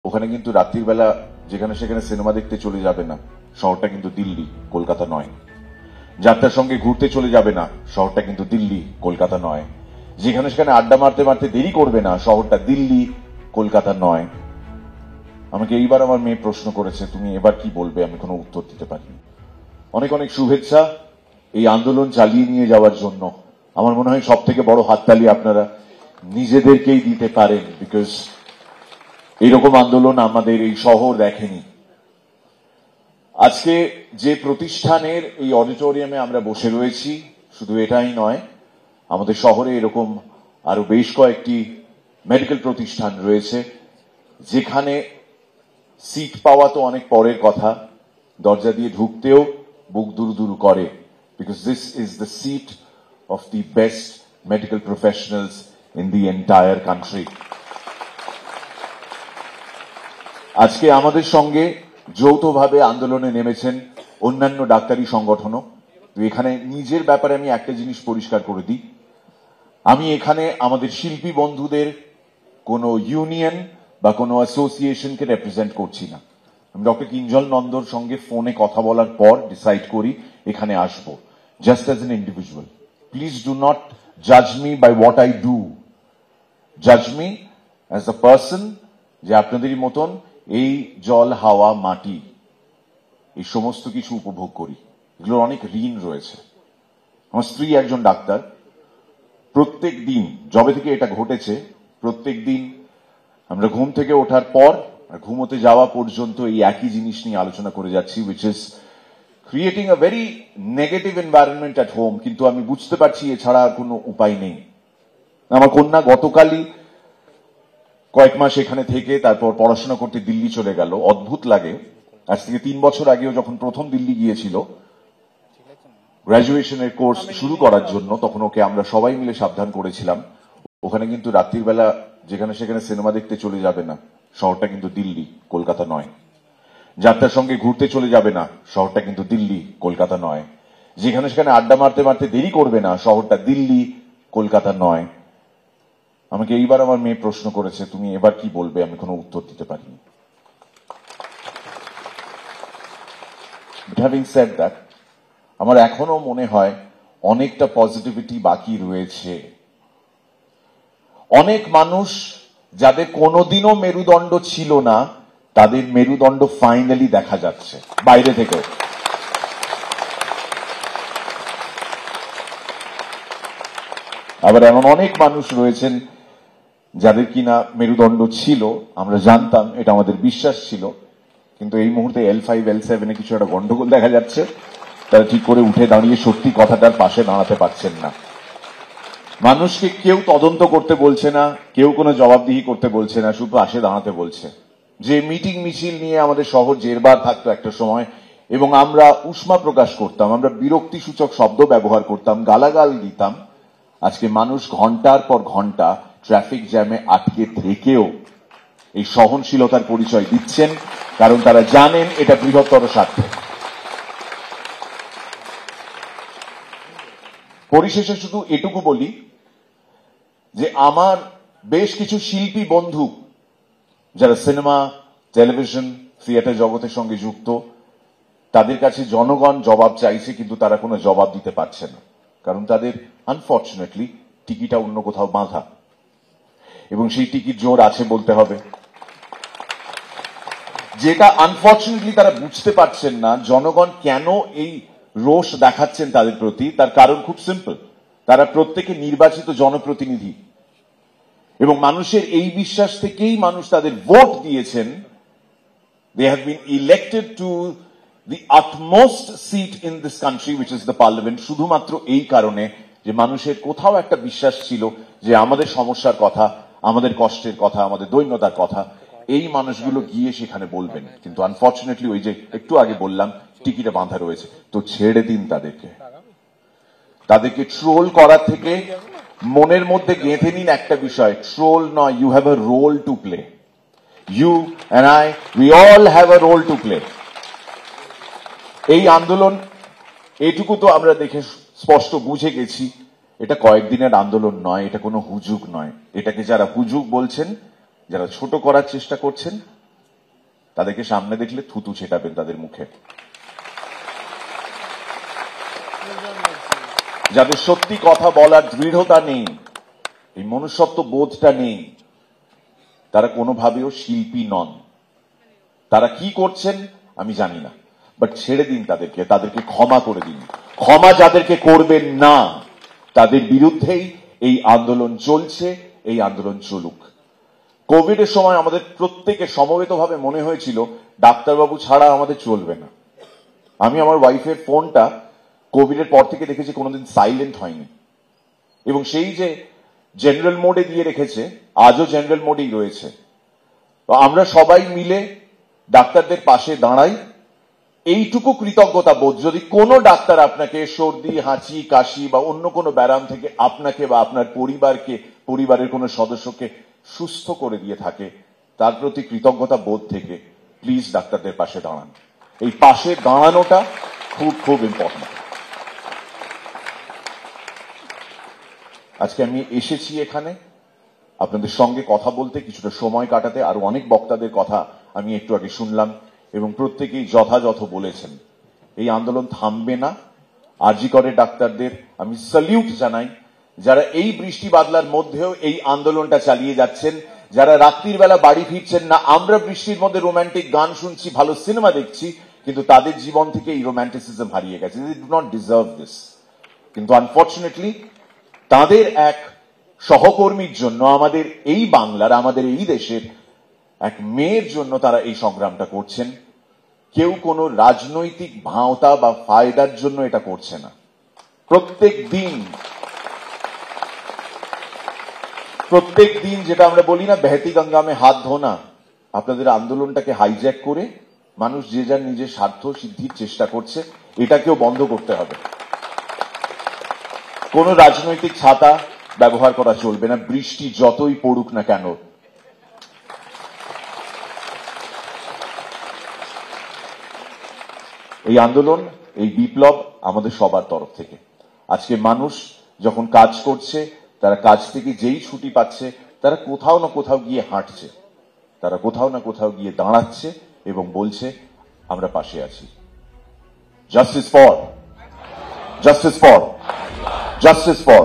ওখানে কিন্তু রাত্রির বেলা যেখানে সেখানে সিনেমা দেখতে চলে যাবে না, শহরটা কিন্তু দিল্লি, কলকাতা নয়। যাত্রার সঙ্গে ঘুরতে চলে যাবে না, শহরটা কিন্তু দিল্লি, কলকাতা নয়। যেখানে সেখানে আড্ডা মারতে মারতে দেরি করবে না, শহরটা দিল্লি, কলকাতা নয়। আমাকে এইবার আমার মেয়ে প্রশ্ন করেছে, তুমি এবার কি বলবে? আমি কোনো উত্তর দিতে পারিনি। অনেক অনেক শুভেচ্ছা এই আন্দোলন চালিয়ে নিয়ে যাওয়ার জন্য। আমার মনে হয় সব থেকে বড় হাততালি আপনারা নিজেদেরকেই দিতে পারেন, বিকজ এইরকম আন্দোলন আমাদের এই শহর দেখেনি। আজকে যে প্রতিষ্ঠানের এই অডিটোরিয়ামে আমরা বসে রয়েছি, শুধু এটাই নয়, আমাদের শহরে এরকম আরো বেশ কয়েকটি মেডিকেল প্রতিষ্ঠান রয়েছে যেখানে সিট পাওয়া তো অনেক পরের কথা, দরজা দিয়ে ঢুকতেও বুক দুরু করে, because this is the seat of the best medical professionals in the entire country. আজকে আমাদের সঙ্গে যৌথভাবে আন্দোলনে নেমেছেন অন্যান্য ডাক্তারি সংগঠনও। এখানে নিজের ব্যাপারে আমি একটা জিনিস পরিষ্কার করে দিই, আমি এখানে আমাদের শিল্পী বন্ধুদের কোনো ইউনিয়ন বা কোনো অ্যাসোসিয়েশনকে রিপ্রেজেন্ট করছি না। আমি ডক্টর কিঞ্জল নন্দর সঙ্গে ফোনে কথা বলার পর ডিসাইড করি এখানে আসবো, just as an individual. Please do not জাজ me by what I do, জাজ মি অ্যাজ আ পার্সন, যে আপনাদেরই মতন এই জল, হাওয়া, মাটি, এই সমস্ত কিছু উপভোগ করি। এগুলোর অনেক ঋণ রয়েছে। আমার স্ত্রী একজন ডাক্তার। প্রত্যেক দিন যবে থেকে এটা ঘটেছে, প্রত্যেক দিন আমরা ঘুম থেকে ওঠার পর আর ঘুমোতে যাওয়া পর্যন্ত এই একই জিনিস নিয়ে আলোচনা করে যাচ্ছি, which is creating a very negative environment at home. কিন্তু আমি বুঝতে পারছি এছাড়া কোনো উপায় নেই। আমার কন্যা গতকালই কয়েক মাস এখানে থেকে তারপর পড়াশোনা করতে দিল্লি চলে গেল। অদ্ভুত লাগে, আজ থেকে 3 বছর আগেও যখন প্রথম দিল্লি গিয়েছিল গ্র্যাজুয়েশনের কোর্স শুরু করার জন্য, তখন ওকে আমরা সবাই মিলে সাবধান করেছিলাম, ওখানে কিন্তু রাত্রির বেলা যেখানে সেখানে সিনেমা দেখতে চলে যাবে না, শহরটা কিন্তু দিল্লি, কলকাতা নয়। যাত্রার সঙ্গে ঘুরতে চলে যাবে না, শহরটা কিন্তু দিল্লি, কলকাতা নয়। যেখানে সেখানে আড্ডা মারতে মারতে দেরি করবে না, শহরটা দিল্লি, কলকাতা নয়। আমাকে এইবার আমার মেয়ে প্রশ্ন করেছে, তুমি এবার কি বলবে? আমি কোনো উত্তর দিতে পারিনি। But having said that, আমার এখনো মনে হয় অনেকটা পজিটিভিটি বাকি রয়েছে। অনেক মানুষ যাদের কোনোদিনও মেরুদণ্ড ছিল না, তাদের মেরুদণ্ড ফাইনালি দেখা যাচ্ছে বাইরে থেকে। আবার এমন অনেক মানুষ রয়েছেন যাদের কিনা মেরুদণ্ড ছিল, আমরা জানতাম, এটা আমাদের বিশ্বাস ছিল, কিন্তু এই মুহূর্তে L5 L7 কিছু একটা গন্ডগোল দেখা যাচ্ছে, তারা ঠিক করে উঠে দাঁড়িয়ে সত্যি কথাটার পাশে দাঁড়াতে পারছেন না। মানুষকে কেউ তদন্ত করতে বলছে না, কেউ কোনো জবাবদিহি করতে বলছে না, শুধু পাশে দাঁড়াতে বলছে। যে মিটিং মিছিল নিয়ে আমাদের শহর জেরবার থাকতো একটা সময়, এবং আমরা উষ্মা প্রকাশ করতাম, আমরা বিরক্তিসূচক শব্দ ব্যবহার করতাম, গালাগাল দিতাম, আজকে মানুষ ঘন্টার পর ঘন্টা ট্রাফিক জ্যামে আটকে থেকেও এই সহনশীলতার পরিচয় দিচ্ছেন, কারণ তারা জানেন এটা বৃহত্তর স্বার্থে। পরিশেষে শুধু এটুকু বলি যে আমার বেশ কিছু শিল্পী বন্ধু যারা সিনেমা, টেলিভিশন, থিয়েটার জগতের সঙ্গে যুক্ত, তাদের কাছে জনগণ জবাব চাইছে, কিন্তু তারা কোনো জবাব দিতে পারছে না, কারণ তাদের আনফর্চুনেটলি টিকিটটা অন্য কোথাও বাঁধা, এবং সেই টিকিট জোর আছে বলতে হবে। যেটা আনফর্চুনেটলি তারা বুঝতে পারছেন না, জনগণ কেন এই রোষ দেখাচ্ছেন তাদের প্রতি, তার কারণ খুব সিম্পল, তারা প্রত্যেকে নির্বাচিত জনপ্রতিনিধি, এবং মানুষের এই বিশ্বাস থেকেই মানুষ তাদের ভোট দিয়েছেন। They have been elected to the utmost seat in this country, which is the parliament, শুধুমাত্র এই কারণে যে মানুষের কোথাও একটা বিশ্বাস ছিল যে আমাদের সমস্যার কথা, আমাদের কষ্টের কথা, আমাদের দৈন্যতার কথা এই মানুষগুলো গিয়ে সেখানে বলবেন। কিন্তু আনফর্চুনেটলি ওই যে একটু আগে বললাম, টিকিটে বাঁধা রয়েছে, তো ছেড়ে দিন তাদেরকে। তাদেরকে ট্রোল করার থেকে মনের মধ্যে গেঁথে নিন একটা বিষয়, ট্রোল নয়, you have a role to play. You and I, we all have a role to play. এই আন্দোলন, এটুকু তো আমরা দেখে স্পষ্ট বুঝে গেছি, এটা কয়েকদিনের আন্দোলন নয়, এটা কোনো হুজুগ নয়। এটাকে যারা হুজুগ বলছেন, যারা ছোট করার চেষ্টা করছেন, তাদেরকে সামনে দেখলে থুতু ছেটাবেন তাদের মুখে। যাদের সত্যি কথা বলার দৃঢ়তা নেই, এই মনুষ্যত্ব বোধটা নেই, তারা কোনোভাবেও শিল্পী নন। তারা কি করছেন আমি জানি না, বাট ছেড়ে দিন তাদেরকে ক্ষমা করে দিন। ক্ষমা যাদেরকে করবেন না তাদের বিরুদ্ধেই এই আন্দোলন চলছে, এই আন্দোলন চলুক। কোভিডের সময় আমাদের প্রত্যেকে সমবেতভাবে মনে হয়েছিল ডাক্তারবাবু ছাড়া আমাদের চলবে না। আমি আমার ওয়াইফের ফোনটা কোভিডের পর থেকে দেখেছি কোনোদিন সাইলেন্ট হয়নি, এবং সেই যে জেনারেল মোডে দিয়ে রেখেছে আজও জেনারেল মোডেই রয়েছে। তো আমরা সবাই মিলে ডাক্তারদের পাশে দাঁড়াই। এইটুকু কৃতজ্ঞতা বোধ যদি কোনো ডাক্তার আপনাকে সর্দি, হাঁচি, কাশি বা অন্য কোনো ব্যারাম থেকে আপনাকে বা আপনার পরিবারের কোনো সদস্যকে সুস্থ করে দিয়ে থাকে, তার প্রতি কৃতজ্ঞতা বোধ থেকে প্লিজ ডাক্তারদের পাশে দাঁড়ান। এই পাশে দাঁড়ানোটা খুব খুব ইম্পর্টেন্ট। আজকে আমি এসেছি এখানে আপনাদের সঙ্গে কথা বলতে, কিছুটা সময় কাটাতে। আরো অনেক বক্তাদের কথা আমি একটু আগে শুনলাম এবং প্রত্যেকেই যথাযথ বলেছেন। এই আন্দোলন থামবে না। আরজি করের ডাক্তারদের আমি স্যালিউট জানাই, যারা এই বৃষ্টি বাদলার মধ্যেও এই আন্দোলনটা চালিয়ে যাচ্ছেন, যারা রাত্রির বেলা বাড়ি ফিরছেন না। আমরা বৃষ্টির মধ্যে রোম্যান্টিক গান শুনছি, ভালো সিনেমা দেখছি, কিন্তু তাদের জীবন থেকে এই রোম্যান্টিসিজম হারিয়ে গেছে। They do not deserve this. কিন্তু আনফর্চুনেটলি তাদের এক সহকর্মীর জন্য, আমাদের এই বাংলার, আমাদের এই দেশের এক মেয়ের জন্য তারা এই সংগ্রামটা করছেন। কেউ কোনো রাজনৈতিক ভাঁওতা বা ফায়দার জন্য এটা করছে না। প্রত্যেক দিন যেটা আমরা বলি না, বেহতি গঙ্গা মে হাত ধোনা, আপনাদের আন্দোলনটাকে হাইজ্যাক করে মানুষ যে যার নিজের স্বার্থ সিদ্ধির চেষ্টা করছে, এটাকেও বন্ধ করতে হবে। কোন রাজনৈতিক ছাতা ব্যবহার করা চলবে না, বৃষ্টি যতই পড়ুক না কেন। এই আন্দোলন, এই বিপ্লব আমাদের সবার তরফ থেকে। আজকে মানুষ যখন কাজ করছে, তারা কাজ থেকে যেই ছুটি পাচ্ছে, তারা কোথাও না কোথাও গিয়ে হাঁটছে, তারা কোথাও না কোথাও গিয়ে দাঁড়াচ্ছে এবং বলছে আমরা পাশে আছি। Justice for, justice for, justice for.